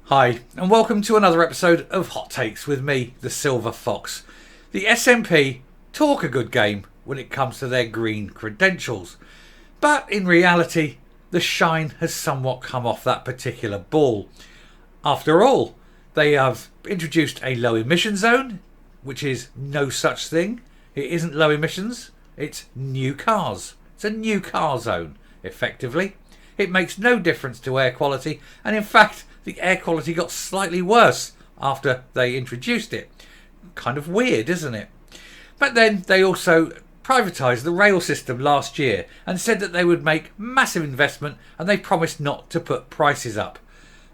Hi, and welcome to another episode of Hot Takes with me, the Silver Fox. The SNP talk a good game when it comes to their green credentials, but in reality, the shine has somewhat come off that particular ball. After all, they have introduced a low emission zone, which is no such thing. It isn't low emissions, it's new cars. It's a new car zone, effectively. It makes no difference to air quality, and in fact, the air quality got slightly worse after they introduced it. Kind of weird, isn't it? But then they also privatised the rail system last year and said that they would make massive investment, and they promised not to put prices up.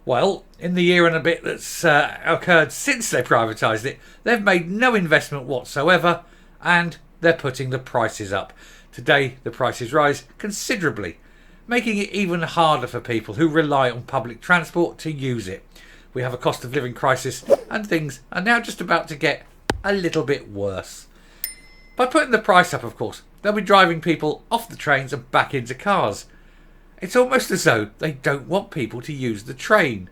Well, in the year and a bit that's occurred since they privatised it, they've made no investment whatsoever, and they're putting the prices up. Today, the prices rise considerably, making it even harder for people who rely on public transport to use it. We have a cost of living crisis, and things are now just about to get a little bit worse. By putting the price up, of course, they'll be driving people off the trains and back into cars. It's almost as though they don't want people to use the train.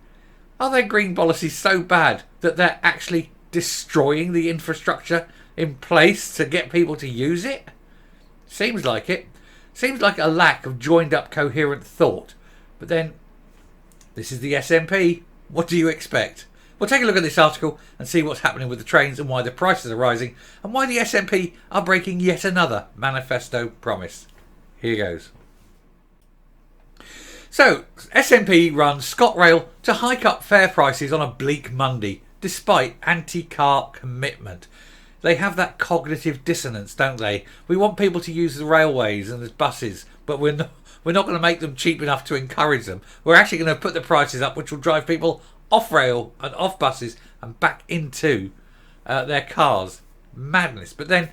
Are their green policies so bad that they're actually destroying the infrastructure in place to get people to use it? Seems like it. Seems like a lack of joined up coherent thought. But then, this is the SNP. What do you expect? We'll take a look at this article and see what's happening with the trains and why the prices are rising and why the SNP are breaking yet another manifesto promise. Here goes. So, SNP runs ScotRail to hike up fare prices on a bleak Monday, despite anti-car commitment. They have that cognitive dissonance, don't they? We want people to use the railways and the buses, but we're not going to make them cheap enough to encourage them. We're actually going to put the prices up, which will drive people off rail and off buses and back into their cars. Madness. But then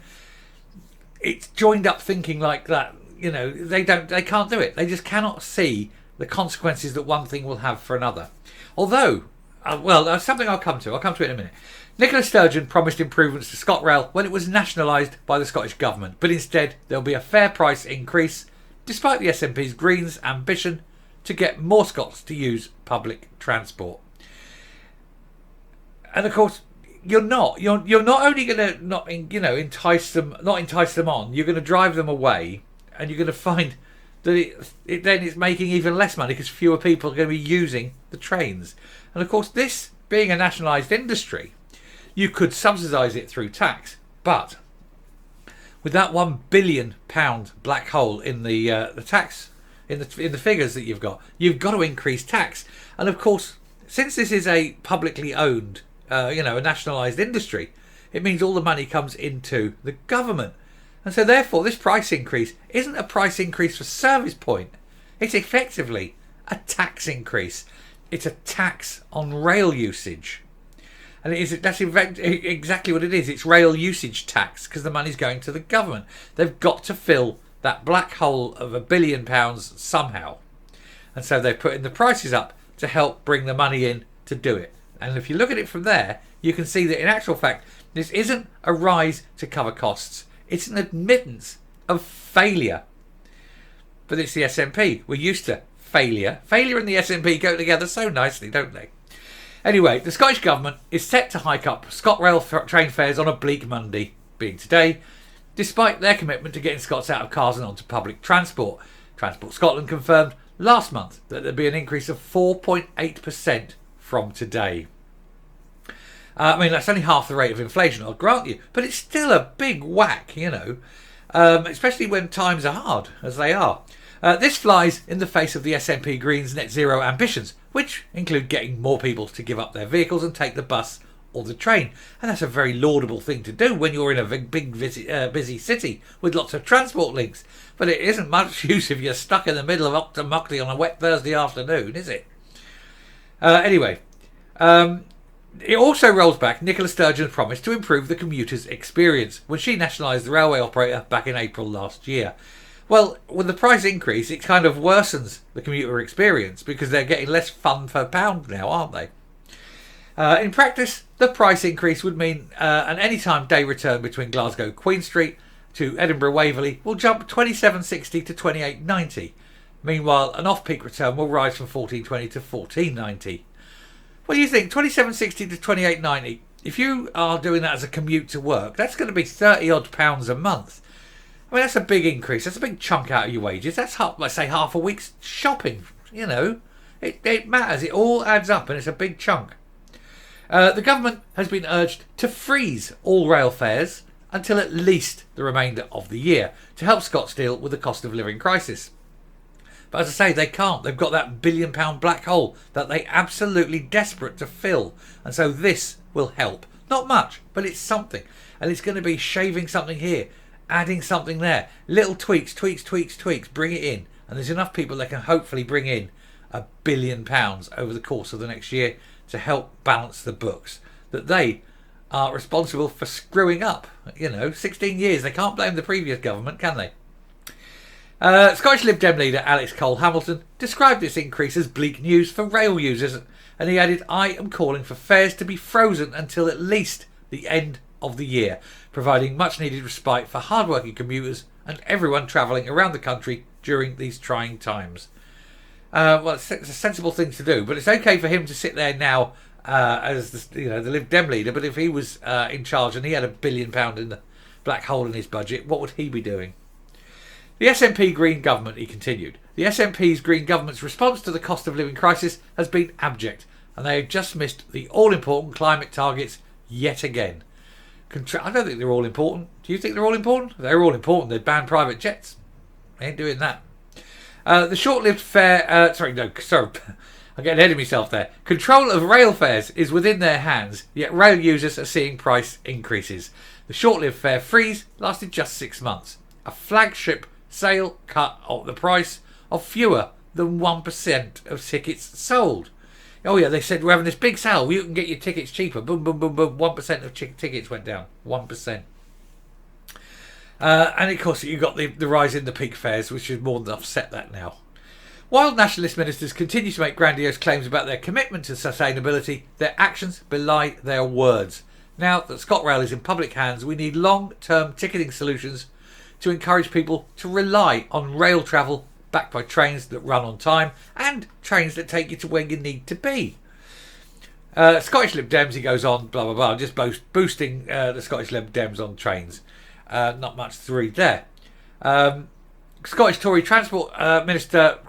it's joined up thinking like that. You know, they can't do it. They just cannot see the consequences that one thing will have for another. Although, something I'll come to it in a minute. Nicola Sturgeon promised improvements to ScotRail when it was nationalised by the Scottish Government, but instead there'll be a fair price increase, despite the SNP's Greens' ambition to get more Scots to use public transport. And of course, you're not only going to not entice them on, you're going to drive them away, and you're going to find that then it's making even less money because fewer people are going to be using the trains. And of course, this being a nationalised industry, you could subsidise it through tax, but with that £1 billion black hole in the tax in the figures that you've got to increase tax. And of course, since this is a publicly owned, a nationalised industry, it means all the money comes into the government, and so therefore this price increase isn't a price increase for Service Point. It's effectively a tax increase. It's a tax on rail usage. And that's exactly what it is. It's rail usage tax because the money's going to the government. They've got to fill that black hole of £1 billion somehow. And so they're putting the prices up to help bring the money in to do it. And if you look at it from there, you can see that in actual fact, this isn't a rise to cover costs. It's an admittance of failure. But it's the SNP. We're used to failure. Failure and the SNP go together so nicely, don't they? Anyway, the Scottish Government is set to hike up ScotRail train fares on a bleak Monday, being today, despite their commitment to getting Scots out of cars and onto public transport. Transport Scotland confirmed last month that there'd be an increase of 4.8% from today. That's only half the rate of inflation, I'll grant you, but it's still a big whack, especially when times are hard, as they are. This flies in the face of the SNP Greens net zero ambitions, which include getting more people to give up their vehicles and take the bus or the train. And that's a very laudable thing to do when you're in a big busy city with lots of transport links. But it isn't much use if you're stuck in the middle of Octomockley on a wet Thursday afternoon, is it? It also rolls back Nicola Sturgeon's promise to improve the commuter's experience when she nationalised the railway operator back in April last year. Well, with the price increase, it kind of worsens the commuter experience because they're getting less fun per pound now, aren't they? In practice, the price increase would mean an anytime day return between Glasgow Queen Street to Edinburgh Waverley will jump £27.60 to £28.90. Meanwhile, an off-peak return will rise from £14.20 to £14.90. What do you think? 27.60 to 28.90. If you are doing that as a commute to work, that's going to be 30 odd pounds a month. I mean, that's a big increase. That's a big chunk out of your wages. That's let's say half a week's shopping. You know, it matters. It all adds up, and it's a big chunk. The government has been urged to freeze all rail fares until at least the remainder of the year to help Scots deal with the cost of living crisis. But as I say, they can't. They've got that £1 billion black hole that they're absolutely desperate to fill. And so this will help. Not much, but it's something. And it's going to be shaving something here, adding something there. Little tweaks, bring it in. And there's enough people that can hopefully bring in £1 billion over the course of the next year to help balance the books that they are responsible for screwing up. 16 years. They can't blame the previous government, can they? Scottish Lib Dem leader Alex Cole-Hamilton described this increase as bleak news for rail users, and he added, "I am calling for fares to be frozen until at least the end of the year, providing much needed respite for hard-working commuters and everyone travelling around the country during these trying times." Well, it's a sensible thing to do, but it's okay for him to sit there now as the Lib Dem leader. But if he was in charge and he had £1 billion in the black hole in his budget, what would he be doing? The SNP Green government, he continued. The SNP's Green government's response to the cost of living crisis has been abject, and they have just missed the all-important climate targets yet again. I don't think they're all important. Do you think they're all important? If they're all important, they'd ban private jets. They ain't doing that. The short-lived fare... I'm getting ahead of myself there. Control of rail fares is within their hands, yet rail users are seeing price increases. The short-lived fare freeze lasted just 6 months. A flagship sale cut the price of fewer than 1% of tickets sold. Oh yeah, they said we're having this big sale. You can get your tickets cheaper. Boom, boom, boom, boom. 1% of tickets went down. 1%. And of course, you got the rise in the peak fares, which has more than offset that now. While nationalist ministers continue to make grandiose claims about their commitment to sustainability, their actions belie their words. Now that ScotRail is in public hands, we need long-term ticketing solutions to encourage people to rely on rail travel backed by trains that run on time and trains that take you to where you need to be. Scottish Lib Dems, he goes on, blah, blah, blah, just boosting the Scottish Lib Dems on trains. Not much to read there. Scottish Tory Transport Minister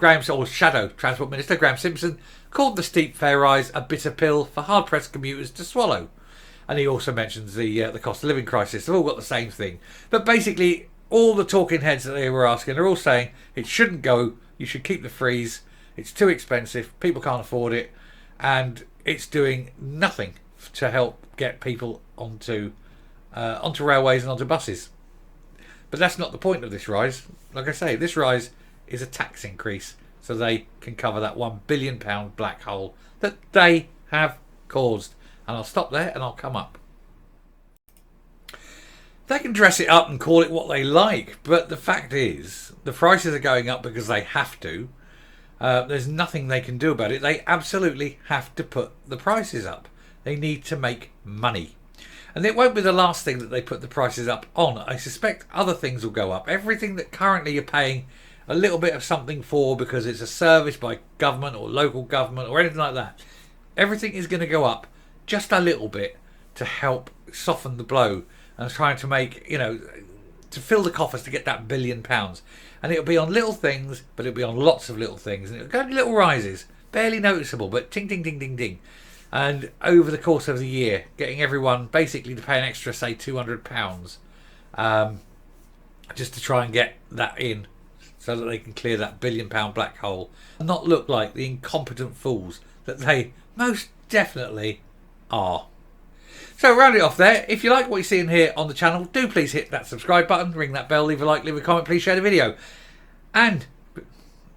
Shadow Transport Minister Graham Simpson called the steep fare rise a bitter pill for hard-pressed commuters to swallow. And he also mentions the cost of living crisis. They've all got the same thing. But basically, all the talking heads that they were asking are all saying it shouldn't go, you should keep the freeze, it's too expensive, people can't afford it, and it's doing nothing to help get people onto railways and onto buses. But that's not the point of this rise. Like I say, this rise is a tax increase so they can cover that £1 billion black hole that they have caused. And I'll stop there and I'll come up. They can dress it up and call it what they like, but the fact is, the prices are going up because they have to. There's nothing they can do about it. They absolutely have to put the prices up. They need to make money. And it won't be the last thing that they put the prices up on. I suspect other things will go up. Everything that currently you're paying a little bit of something for because it's a service by government or local government or anything like that, everything is going to go up just a little bit to help soften the blow and trying to make, to fill the coffers to get that £1 billion. And it'll be on little things, but it'll be on lots of little things. And it'll go in little rises, barely noticeable, but ting, ting, ting, ting, ting. And over the course of the year, getting everyone basically to pay an extra, say, £200 just to try and get that in so that they can clear that £1 billion black hole and not look like the incompetent fools that they most definitely are. So round it off there. If you like what you're seeing here on the channel, do please hit that subscribe button, ring that bell, leave a like, leave a comment, please share the video. And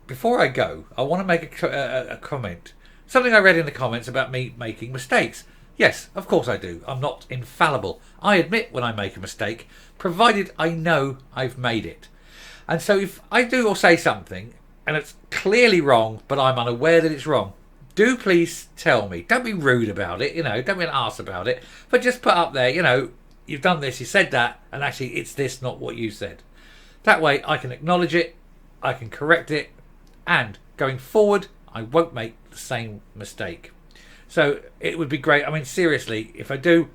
before I go, I want to make a comment. Something I read in the comments about me making mistakes. Yes, of course I do. I'm not infallible. I admit when I make a mistake, provided I know I've made it. And so if I do or say something, and it's clearly wrong, but I'm unaware that it's wrong, do please tell me. Don't be rude about it, don't be an arse about it. But just put up there, you've done this, you said that, and actually it's this, not what you said. That way I can acknowledge it, I can correct it, and going forward, I won't make the same mistake. So it would be great. I mean, seriously, if I do,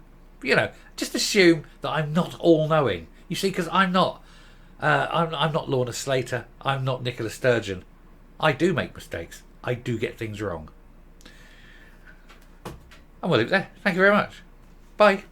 just assume that I'm not all-knowing. You see, because I'm not. I'm not Lorna Slater. I'm not Nicola Sturgeon. I do make mistakes. I do get things wrong. And we'll leave it there. Thank you very much. Bye.